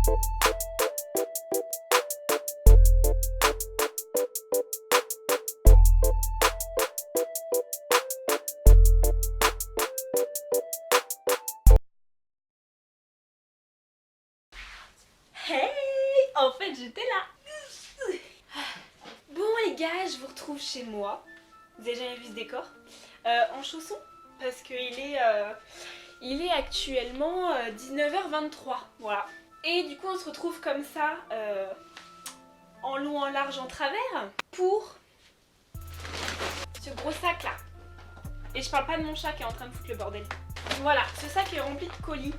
Hey! En fait, j'étais là. Bon les gars, je vous retrouve chez moi. Vous avez jamais vu ce décor? En chaussons, parce qu'il est actuellement 19h23. Voilà. Et du coup, on se retrouve comme ça, en long, en large, en travers, pour ce gros sac là. Et je parle pas de mon chat qui est en train de foutre le bordel. Voilà, ce sac est rempli de colis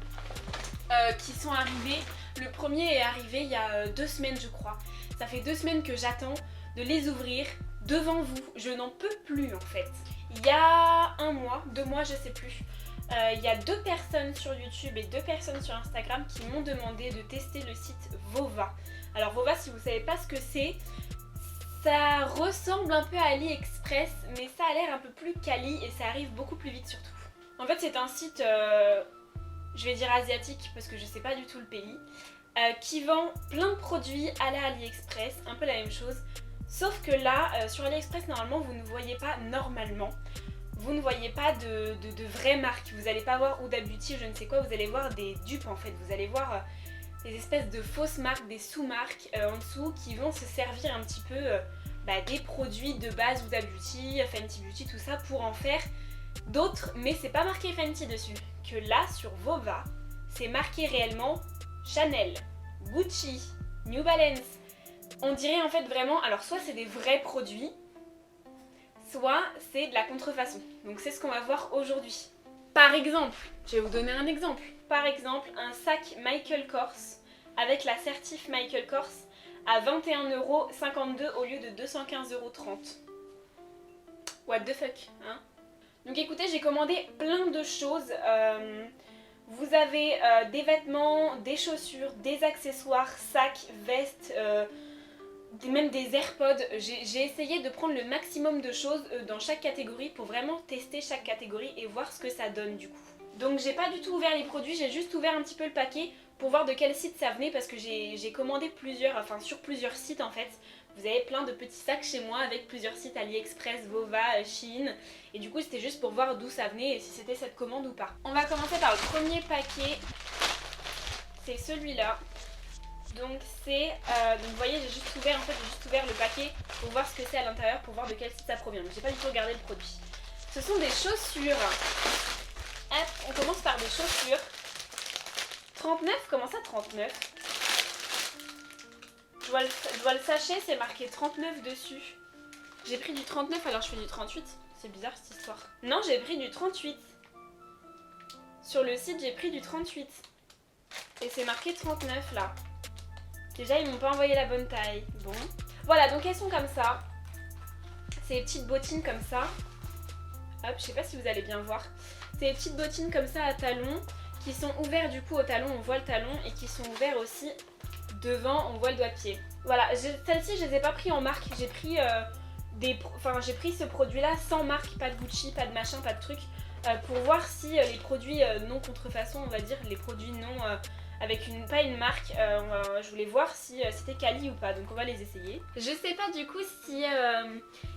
qui sont arrivés. Le premier est arrivé il y a 2 semaines je crois. Ça fait 2 semaines que j'attends de les ouvrir devant vous. Je n'en peux plus en fait. Il y a 1 mois, 2 mois je sais plus. Il y a 2 personnes sur YouTube et 2 personnes sur Instagram qui m'ont demandé de tester le site Vova. Alors Vova, si vous savez pas ce que c'est, ça ressemble un peu à AliExpress, mais ça a l'air un peu plus quali et ça arrive beaucoup plus vite surtout. En fait c'est un site, je vais dire asiatique parce que je sais pas du tout le pays, qui vend plein de produits à la AliExpress, un peu la même chose. Sauf que là, sur AliExpress, normalement, vous ne voyez pas normalement. Vous ne voyez pas de vraies marques. Vous n'allez pas voir Huda Beauty, je ne sais quoi, vous allez voir des dupes en fait. Vous allez voir des espèces de fausses marques, des sous-marques en dessous qui vont se servir un petit peu des produits de base Huda Beauty, Fenty Beauty, tout ça pour en faire d'autres, mais c'est pas marqué Fenty dessus. Que là, sur Vova, c'est marqué réellement Chanel, Gucci, New Balance. On dirait en fait vraiment, alors soit c'est des vrais produits, soit c'est de la contrefaçon. Donc c'est ce qu'on va voir aujourd'hui. Par exemple, je vais vous donner un exemple. Par exemple, un sac Michael Kors avec la certif Michael Kors à 21,52€ au lieu de 215,30€. What the fuck, hein? Donc écoutez, j'ai commandé plein de choses. Vous avez des vêtements, des chaussures, des accessoires, sacs, vestes, même des AirPods. J'ai essayé de prendre le maximum de choses dans chaque catégorie pour vraiment tester chaque catégorie et voir ce que ça donne du coup. Donc j'ai pas du tout ouvert les produits, j'ai juste ouvert un petit peu le paquet pour voir de quel site ça venait parce que j'ai commandé sur plusieurs sites en fait. Vous avez plein de petits sacs chez moi avec plusieurs sites AliExpress, Vova, Shein. Et du coup c'était juste pour voir d'où ça venait et si c'était cette commande ou pas. On va commencer par le premier paquet. C'est celui-là. Donc c'est, donc vous voyez j'ai juste ouvert le paquet pour voir ce que c'est à l'intérieur, pour voir de quel site ça provient. Donc j'ai pas du tout regardé le produit. Ce sont des chaussures. Hop, on commence par des chaussures. 39, comment ça 39? Je vois le sachet, c'est marqué 39 dessus. J'ai pris du 39 alors je fais du 38. C'est bizarre cette histoire. Non, j'ai pris du 38. Sur le site, j'ai pris du 38. Et c'est marqué 39 là. Déjà, ils m'ont pas envoyé la bonne taille. Bon. Voilà, donc elles sont comme ça. C'est des petites bottines comme ça. Hop, je sais pas si vous allez bien voir. C'est des petites bottines comme ça à talons qui sont ouverts du coup au talon, on voit le talon, et qui sont ouverts aussi devant, on voit le doigt de pied. Voilà, celles-ci je les ai pas pris en marque, j'ai pris j'ai pris ce produit là sans marque, pas de Gucci, pas de machin, pas de truc, pour voir si les produits non contrefaçon, on va dire, les produits non avec pas une marque, je voulais voir si c'était quali ou pas, donc on va les essayer. Je sais pas du coup si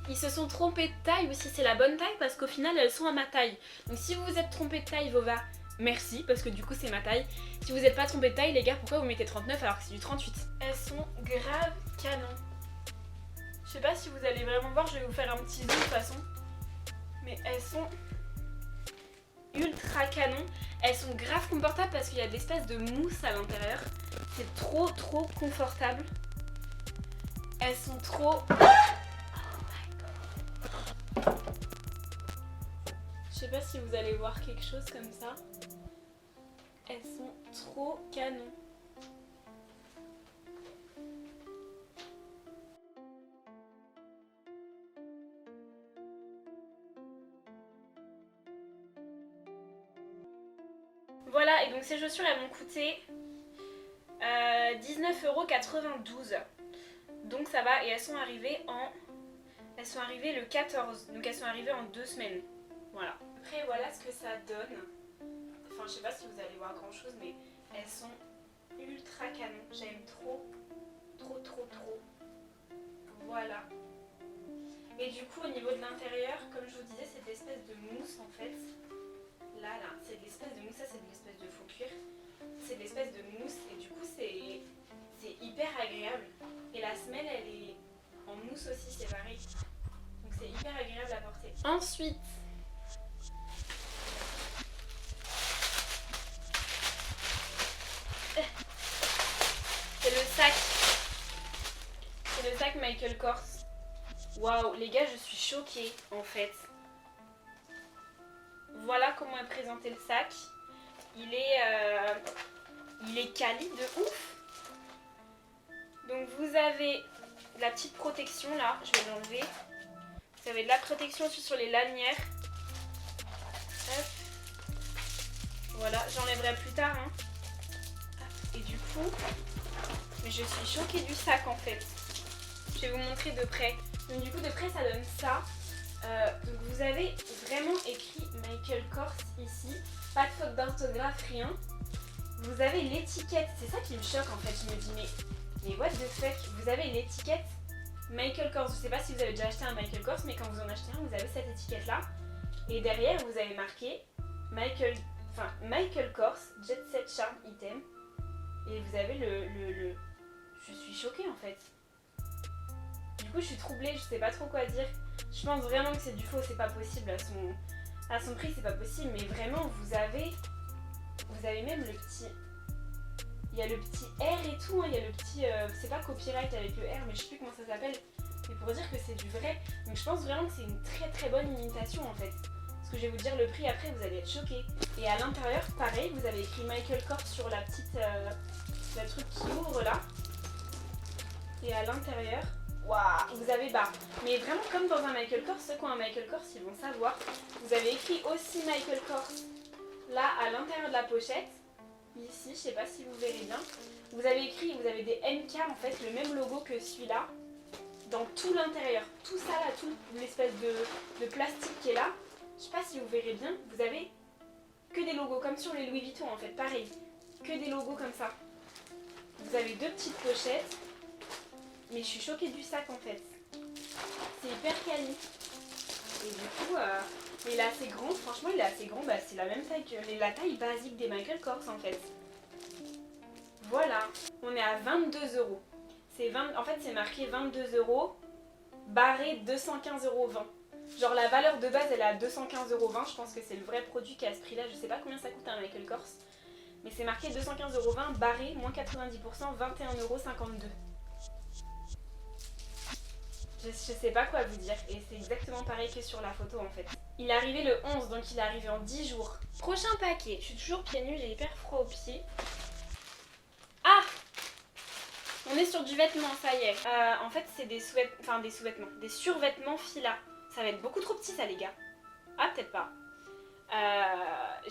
ils se sont trompés de taille ou si c'est la bonne taille parce qu'au final elles sont à ma taille. Donc si vous vous êtes trompé de taille Vova, merci parce que du coup c'est ma taille. Si vous n'êtes pas trompé de taille les gars, pourquoi vous mettez 39 alors que c'est du 38? Elles sont grave canon. Je sais pas si vous allez vraiment voir, je vais vous faire un petit zoom de toute façon. Mais elles sont ultra canon. Elles sont grave confortables parce qu'il y a de l'espèce de mousse à l'intérieur. C'est trop confortable. Elles sont trop... Oh my god. Je sais pas si vous allez voir quelque chose comme ça. Elles sont trop canon. Voilà, et donc ces chaussures elles m'ont coûté 19,92€. Donc ça va, et elles sont arrivées le 14, donc elles sont arrivées en 2 semaines. Voilà. Après voilà ce que ça donne. Enfin je sais pas si vous allez voir grand chose, mais elles sont ultra canon. J'aime trop, trop, trop, trop. Voilà. Et du coup, au niveau de l'intérieur, comme je vous disais, c'est de l'espèce de mousse en fait. Là, c'est de l'espèce de mousse, ça c'est de l'espèce de faux cuir. C'est de l'espèce de mousse et du coup, c'est hyper agréable. Et la semelle, elle est en mousse aussi, c'est pareil. Donc c'est hyper agréable à porter. Ensuite, c'est le sac. C'est le sac Michael Kors. Waouh, les gars, je suis choquée en fait. Voilà comment est présenté le sac. Il est quali de ouf. Donc vous avez la petite protection là, je vais l'enlever. Vous avez de la protection aussi sur les lanières. Hop. Voilà, j'enlèverai plus tard. Hein. Et du coup, mais je suis choquée du sac en fait. Je vais vous montrer de près. Donc du coup de près ça donne ça. Donc vous avez vraiment écrit Michael Kors ici. Pas de faute d'orthographe, rien. Vous avez l'étiquette, c'est ça qui me choque en fait. Je me dis mais what the fuck. Vous avez l'étiquette Michael Kors. Je sais pas si vous avez déjà acheté un Michael Kors, mais quand vous en achetez un, vous avez cette étiquette là. Et derrière vous avez marqué Michael Kors Jet Set Charm Item. Et vous avez le... Je suis choquée en fait. Du coup je suis troublée, je sais pas trop quoi dire. Je pense vraiment que c'est du faux, c'est pas possible à son prix, c'est pas possible. Mais vraiment vous avez même le petit... Il y a le petit R et tout, hein. Il y a le petit... c'est pas copyright avec le R, mais je sais plus comment ça s'appelle. Mais pour dire que c'est du vrai. Donc je pense vraiment que c'est une très très bonne imitation en fait. Parce que je vais vous dire le prix après, vous allez être choqués. Et à l'intérieur, pareil, vous avez écrit Michael Kors sur la petite... le truc qui ouvre là. Et à l'intérieur, waouh, vous avez mais vraiment comme dans un Michael Kors, ceux qui ont un Michael Kors, ils vont savoir. Vous avez écrit aussi Michael Kors là à l'intérieur de la pochette. Ici, je sais pas si vous verrez bien. Vous avez écrit, vous avez des MK en fait, le même logo que celui-là. Dans tout l'intérieur. Tout ça là, toute l'espèce de plastique qui est là. Je sais pas si vous verrez bien, vous avez que des logos comme sur les Louis Vuitton en fait, pareil. Que des logos comme ça. Vous avez deux petites pochettes. Mais je suis choquée du sac en fait. C'est hyper quali. Et du coup, il est assez grand. Franchement, il est assez grand. C'est la même taille que la taille basique des Michael Kors en fait. Voilà. On est à 22 €. En fait, c'est marqué 22 € barré 215,20 €. Genre la valeur de base, elle est à 215,20 €. Je pense que c'est le vrai produit qui a ce prix-là. Je sais pas combien ça coûte un Michael Kors. Mais c'est marqué 215,20 € barré moins 90%, 21,52 €. Je sais pas quoi vous dire et c'est exactement pareil que sur la photo en fait. Il est arrivé le 11 donc il est arrivé en 10 jours. Prochain paquet, je suis toujours pieds nus, j'ai hyper froid aux pieds. Ah, on est sur du vêtement, ça y est. En fait c'est des sous-vêtements, des survêtements Fila. Ça va être beaucoup trop petit ça les gars. Ah peut-être pas.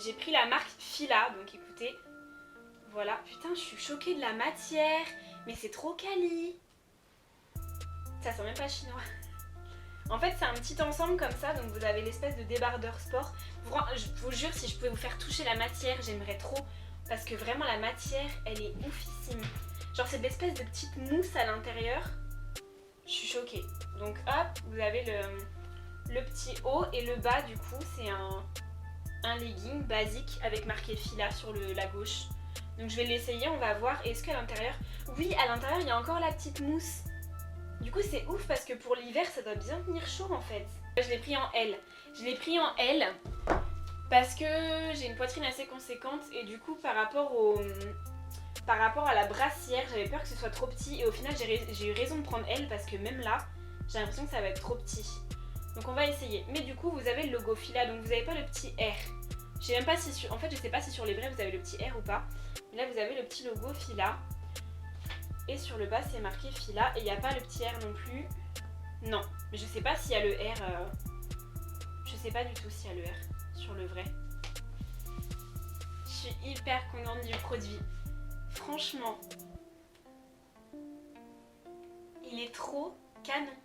J'ai pris la marque Fila donc écoutez. Voilà, putain je suis choquée de la matière. Mais c'est trop quali. Ça sent même pas chinois. En fait c'est un petit ensemble comme ça, donc vous avez l'espèce de débardeur sport. Je vous jure, si je pouvais vous faire toucher la matière, j'aimerais trop. Parce que vraiment la matière, elle est oufissime. Genre c'est de l'espèce de petite mousse à l'intérieur. Je suis choquée. Donc hop, vous avez le petit haut et le bas du coup c'est un legging basique avec marqué Fila sur la gauche. Donc je vais l'essayer, on va voir. Est-ce qu'à l'intérieur... Oui, à l'intérieur il y a encore la petite mousse. Du coup c'est ouf parce que pour l'hiver ça doit bien tenir chaud en fait. Je l'ai pris en L. Je l'ai pris en L parce que j'ai une poitrine assez conséquente et du coup par rapport à la brassière j'avais peur que ce soit trop petit et au final j'ai eu raison de prendre L parce que même là j'ai l'impression que ça va être trop petit. Donc on va essayer. Mais du coup vous avez le logo Fila donc vous n'avez pas le petit R. Je sais même pas si en fait je sais pas si sur les vrais vous avez le petit R ou pas. Mais là vous avez le petit logo Fila. Et sur le bas c'est marqué Fila et il n'y a pas le petit R non plus. Non, mais je sais pas s'il y a le R. Je sais pas du tout s'il y a le R sur le vrai. Je suis hyper contente du produit. Franchement, il est trop canon.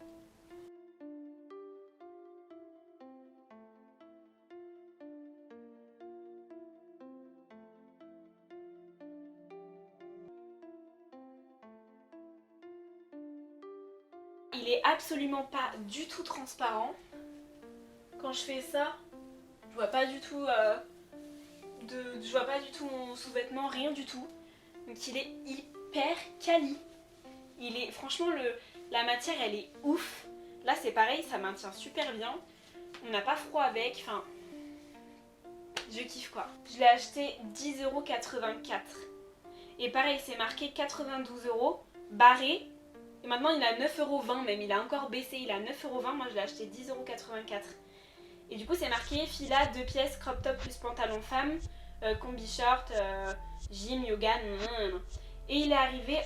il est absolument pas du tout transparent. Quand je fais ça, je vois pas du tout je vois pas du tout mon sous-vêtement, rien du tout. Donc il est hyper quali. Il est franchement la matière elle est ouf. Là c'est pareil, ça maintient super bien. On n'a pas froid avec, enfin je kiffe quoi. Je l'ai acheté 10,84 €. Et pareil, c'est marqué 92 € barré. Et maintenant il a 9,20 € même, il a encore baissé, il a 9,20 €. Moi je l'ai acheté 10,84 €. Et du coup c'est marqué fila 2 pièces crop top plus pantalon femme, combi short, gym, yoga, et il est arrivé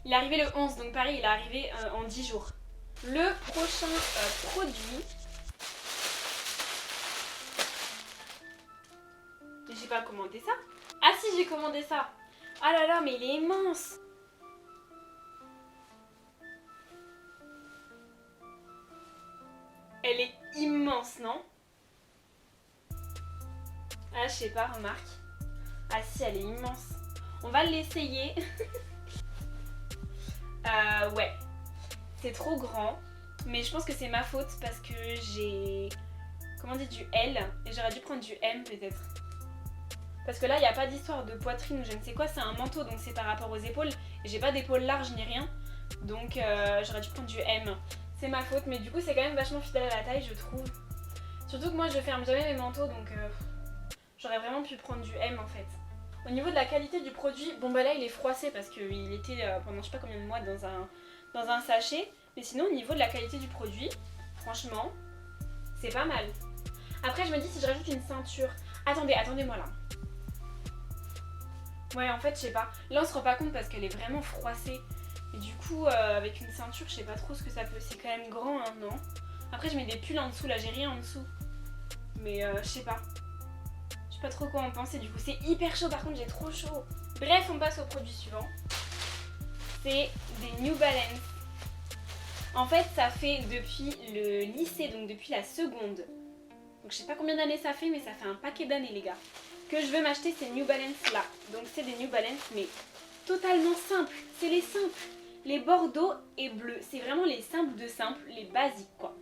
le 11, donc pareil il est arrivé en 10 jours. Le prochain produit, j'ai pas commandé ça. Ah si, j'ai commandé ça. Ah là là, mais il est immense. Elle est immense, non? Ah, je sais pas, remarque. Ah si, elle est immense. On va l'essayer. Ouais. C'est trop grand. Mais je pense que c'est ma faute parce que j'ai commandé du L et j'aurais dû prendre du M peut-être. Parce que là, il n'y a pas d'histoire de poitrine ou je ne sais quoi, c'est un manteau, donc c'est par rapport aux épaules. Et j'ai pas d'épaules larges ni rien. Donc j'aurais dû prendre du M. C'est ma faute, mais du coup, c'est quand même vachement fidèle à la taille, je trouve. Surtout que moi, je ferme jamais mes manteaux, donc j'aurais vraiment pu prendre du M en fait. Au niveau de la qualité du produit, bon bah là, il est froissé parce qu'il était pendant je sais pas combien de mois dans un sachet. Mais sinon, au niveau de la qualité du produit, franchement, c'est pas mal. Après, je me dis si je rajoute une ceinture... Attendez-moi là. Ouais, en fait, je sais pas. Là, on se rend pas compte parce qu'elle est vraiment froissée. Et du coup, avec une ceinture, je sais pas trop ce que ça peut. C'est quand même grand, hein, non? Après, je mets des pulls en dessous. Là, j'ai rien en dessous. Mais je sais pas. Je sais pas trop quoi en penser. Du coup, c'est hyper chaud. Par contre, j'ai trop chaud. Bref, on passe au produit suivant. C'est des New Balance. En fait, ça fait depuis le lycée, donc depuis la seconde. Donc, je sais pas combien d'années ça fait, mais ça fait un paquet d'années, les gars. Que je veux m'acheter ces New Balance là. Donc c'est des New Balance mais totalement simples. C'est les simples. Les bordeaux et bleus. C'est vraiment les simples de simples, les basiques quoi.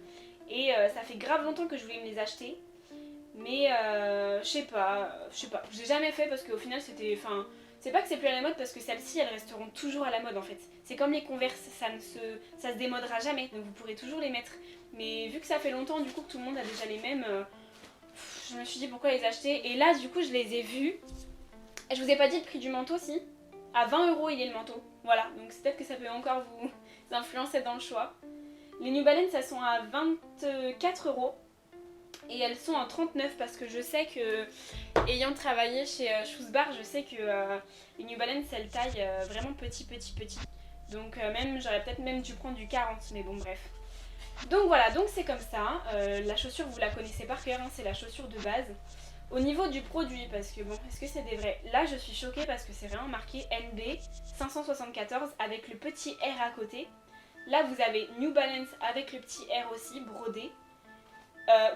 Et ça fait grave longtemps que je voulais me les acheter. Mais je sais pas. J'ai jamais fait parce qu'au final c'était... Enfin, c'est pas que c'est plus à la mode parce que celles-ci elles resteront toujours à la mode en fait. C'est comme les Converse, ça se démodera jamais. Donc vous pourrez toujours les mettre. Mais vu que ça fait longtemps du coup que tout le monde a déjà les mêmes... je me suis dit pourquoi les acheter. Et là du coup je les ai vus. Et je vous ai pas dit le prix du manteau si. À 20 € il est le manteau. Voilà, donc c'est peut-être que ça peut encore vous influencer dans le choix. Les New Balance elles sont à 24 €. Et elles sont en 39 parce que je sais que, ayant travaillé chez Shoesbar, je sais que les New Balance elles taillent vraiment petit. Donc j'aurais peut-être même dû prendre du 40, mais bon bref. Donc voilà, donc c'est comme ça. La chaussure vous la connaissez par cœur, hein, c'est la chaussure de base. Au niveau du produit, parce que bon, est-ce que c'est des vrais? Là je suis choquée parce que c'est vraiment marqué NB 574 avec le petit R à côté. Là vous avez New Balance avec le petit R aussi, brodé.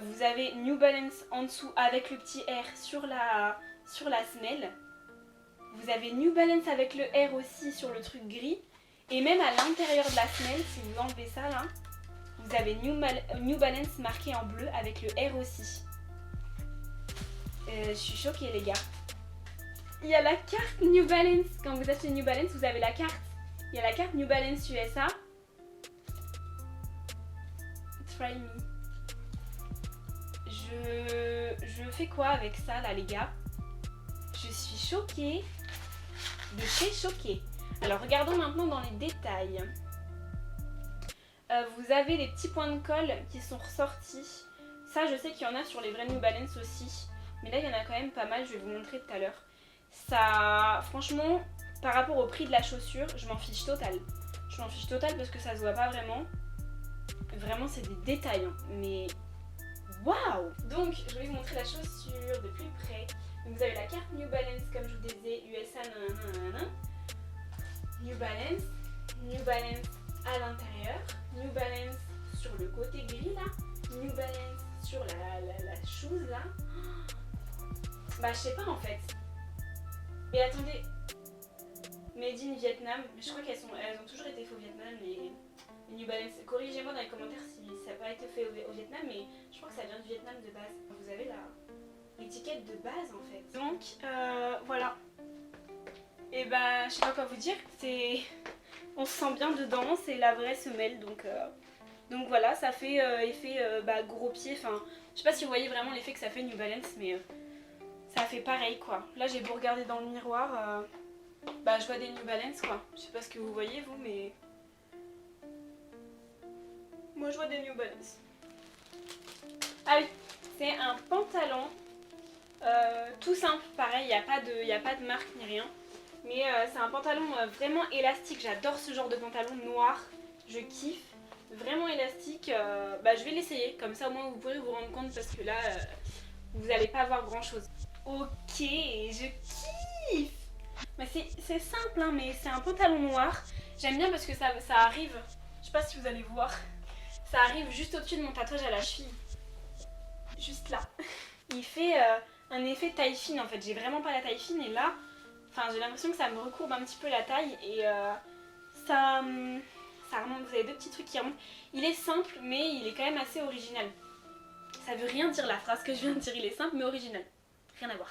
Vous avez New Balance en dessous avec le petit R sur la semelle. Vous avez New Balance avec le R aussi sur le truc gris. Et même à l'intérieur de la semelle, si vous enlevez ça là, vous avez New Balance marqué en bleu avec le R aussi. Je suis choquée les gars. Il y a la carte New Balance. Quand vous achetez New Balance, vous avez la carte. Il y a la carte New Balance USA. Try me. Je fais quoi avec ça là les gars? Je suis choquée. De chez choquée. Alors regardons maintenant dans les détails. Vous avez les petits points de colle qui sont ressortis. Ça je sais qu'il y en a sur les vrais New Balance aussi. Mais là il y en a quand même pas mal, je vais vous montrer tout à l'heure. Ça, franchement, par rapport au prix de la chaussure, je m'en fiche total. Je m'en fiche total parce que ça se voit pas vraiment. Vraiment c'est des détails, hein. Mais waouh! Donc je vais vous montrer la chaussure de plus près. Donc vous avez la carte New Balance comme je vous disais, USA nanana. New Balance à l'intérieur, New Balance sur le côté gris là, New Balance sur la chose là. Bah je sais pas en fait. Mais attendez, Made in Vietnam. Mais je crois qu'elles ont toujours été faites au Vietnam, les New Balance. Corrigez-moi dans les commentaires si ça n'a pas été fait au Vietnam, mais je crois que ça vient du Vietnam de base. Vous avez l'étiquette de base en fait. Donc voilà. Et bah je sais pas quoi vous dire, on se sent bien dedans, c'est la vraie semelle, donc voilà, ça fait effet gros pied, enfin je sais pas si vous voyez vraiment l'effet que ça fait New Balance, mais ça fait pareil quoi. Là j'ai beau regarder dans le miroir, je vois des New Balance quoi. Je sais pas ce que vous voyez vous, mais moi je vois des New Balance. Ah oui, c'est un pantalon tout simple, pareil, il n'y a pas de marque ni rien. Mais c'est un pantalon vraiment élastique, j'adore ce genre de pantalon noir, je kiffe, vraiment élastique. Je vais l'essayer, comme ça au moins vous pourrez vous rendre compte parce que là vous n'allez pas voir grand chose. Ok, je kiffe. Mais c'est simple hein, mais c'est un pantalon noir, j'aime bien parce que ça arrive, je sais pas si vous allez voir, ça arrive juste au-dessus de mon tatouage à la cheville, juste là. Il fait un effet taille fine en fait, j'ai vraiment pas la taille fine et là, j'ai l'impression que ça me recourbe un petit peu la taille et ça remonte, vous avez deux petits trucs qui remontent. Il est simple mais il est quand même assez original. Ça veut rien dire la phrase que je viens de dire, il est simple mais original. Rien à voir.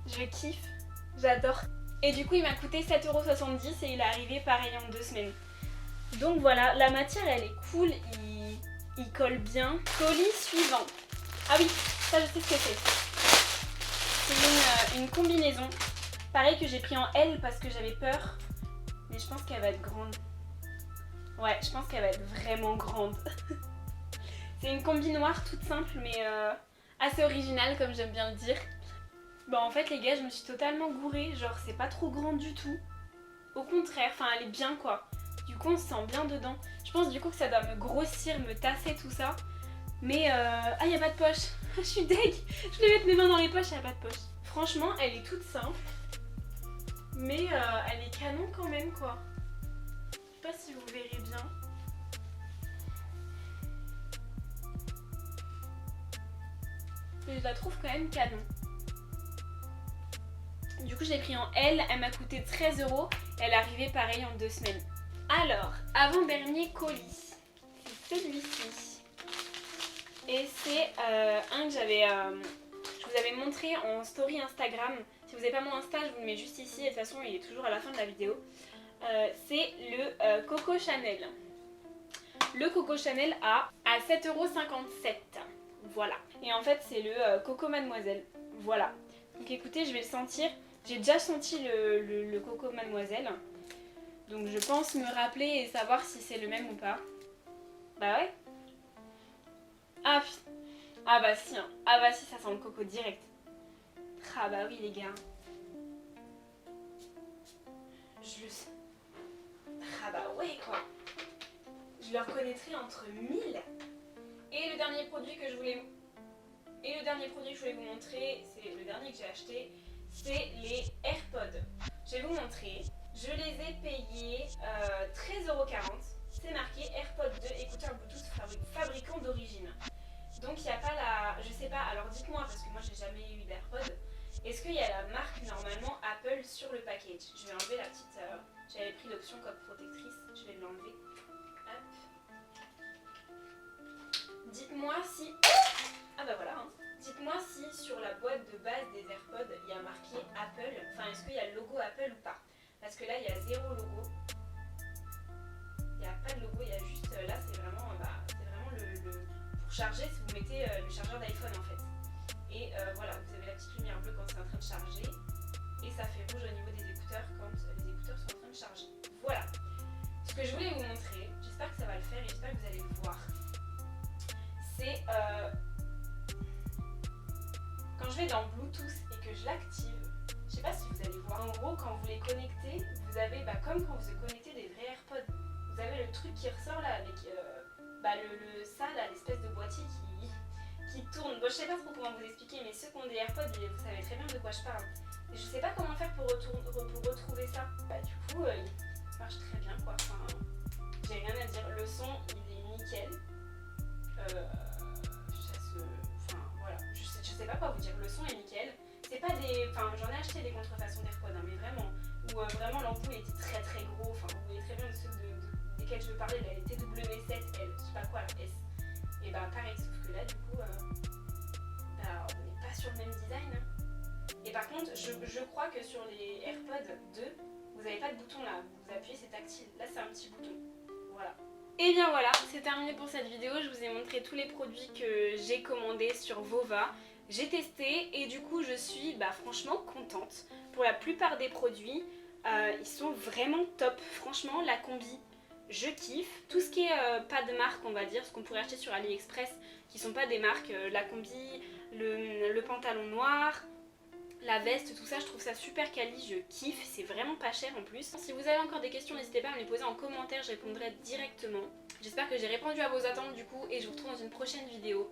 Je kiffe, j'adore. Et du coup il m'a coûté 7,70€ et il est arrivé pareil en 2 semaines. Donc voilà, la matière elle est cool, il colle bien. Colis suivant. Ah oui, ça je sais ce que c'est. C'est une combinaison. Pareil que j'ai pris en L parce que j'avais peur. Mais je pense qu'elle va être grande. Ouais, je pense qu'elle va être vraiment grande. C'est une combi noire toute simple mais assez originale comme j'aime bien le dire. Bon en fait les gars je me suis totalement gourée. Genre c'est pas trop grand du tout. Au contraire, elle est bien quoi. Du coup on se sent bien dedans. Je pense du coup que ça doit me grossir, me tasser tout ça. Mais ah y a pas de poche. Je suis deg. Je voulais mettre mes mains dans les poches, y a pas de poche. Franchement elle est toute simple. Mais elle est canon quand même quoi. Je sais pas si vous verrez bien. Mais je la trouve quand même canon. Du coup je l'ai pris en L, elle m'a coûté 13€. Elle est arrivée pareil en 2 semaines. Alors, avant-dernier colis. C'est celui-ci. Et c'est un que je vous avais montré en story Instagram. Si vous n'avez pas mon Insta, je vous le mets juste ici. Et de toute façon, il est toujours à la fin de la vidéo. C'est le Coco Chanel. Le Coco Chanel à 7,57€. Voilà. Et en fait, c'est le Coco Mademoiselle. Voilà. Donc écoutez, je vais le sentir. J'ai déjà senti le Coco Mademoiselle. Donc je pense me rappeler et savoir si c'est le même ou pas. Bah ouais. Ah bah si, hein. Ah bah si, ça sent le coco direct. Ah bah oui les gars. Je le sais. Ah bah ouais quoi. Je le reconnaîtrai entre 1000. Et le dernier produit que je voulais vous montrer, c'est le dernier que j'ai acheté, c'est les AirPods. Je vais vous montrer. Je les ai payés 13,40€. C'est marqué AirPods 2 écouteurs Bluetooth fabricant d'origine. Donc il n'y a pas la... Je sais pas, alors dites-moi parce que moi j'ai jamais eu d'AirPods. Est-ce qu'il y a la marque normalement Apple sur le package? Je vais enlever la petite... J'avais pris l'option coque protectrice, je vais l'enlever. Hop. Dites-moi si... Ah bah voilà hein. Dites-moi si sur la boîte de base des AirPods il y a marqué Apple. Enfin est-ce qu'il y a le logo Apple ou pas? Parce que là il y a 0 logo. Il n'y a pas de logo, il y a juste... Là c'est vraiment le... Pour charger, si vous mettez le chargeur d'iPhone en fait. Et voilà, vous avez la petite lumière bleue quand c'est en train de charger. Et ça fait rouge au niveau des écouteurs quand les écouteurs sont en train de charger. Voilà. Ce que je voulais vous montrer, j'espère que ça va le faire et j'espère que vous allez le voir. C'est quand je vais dans Bluetooth et que je l'active, je sais pas si vous allez voir. En gros, quand vous les connectez, vous avez, comme quand vous connectez des vrais AirPods, vous avez le truc qui ressort là avec ça là, l'espèce de boîtier qui tourne. Bon, je sais pas trop comment vous expliquer, mais ceux qui ont des AirPods, vous savez très bien de quoi je parle. Et je sais pas comment faire pour retrouver ça. Du coup, il marche très bien quoi. Enfin, j'ai rien à dire. Le son, il est nickel. Voilà. Je sais pas quoi vous dire. Le son est nickel. c'est pas des... Enfin, j'en ai acheté des contrefaçons d'AirPods, hein, mais vraiment, où vraiment l'embout était très très gros, enfin vous voyez très bien de ceux desquels je veux parler, la TW7L, je sais pas quoi, la S. Et bah pareil, sauf que là du coup, bah, on n'est pas sur le même design. Hein. Et par contre, je crois que sur les AirPods 2, vous n'avez pas de bouton là, vous appuyez, c'est tactile. Là c'est un petit bouton, voilà. Et bien voilà, c'est terminé pour cette vidéo, je vous ai montré tous les produits que j'ai commandés sur Vova. J'ai testé et du coup je suis franchement contente. Pour la plupart des produits, ils sont vraiment top. Franchement, la combi, je kiffe. Tout ce qui est pas de marque, on va dire, ce qu'on pourrait acheter sur AliExpress, qui sont pas des marques, la combi, le pantalon noir, la veste, tout ça, je trouve ça super quali, je kiffe, c'est vraiment pas cher en plus. Si vous avez encore des questions, n'hésitez pas à me les poser en commentaire, je répondrai directement. J'espère que j'ai répondu à vos attentes du coup et je vous retrouve dans une prochaine vidéo.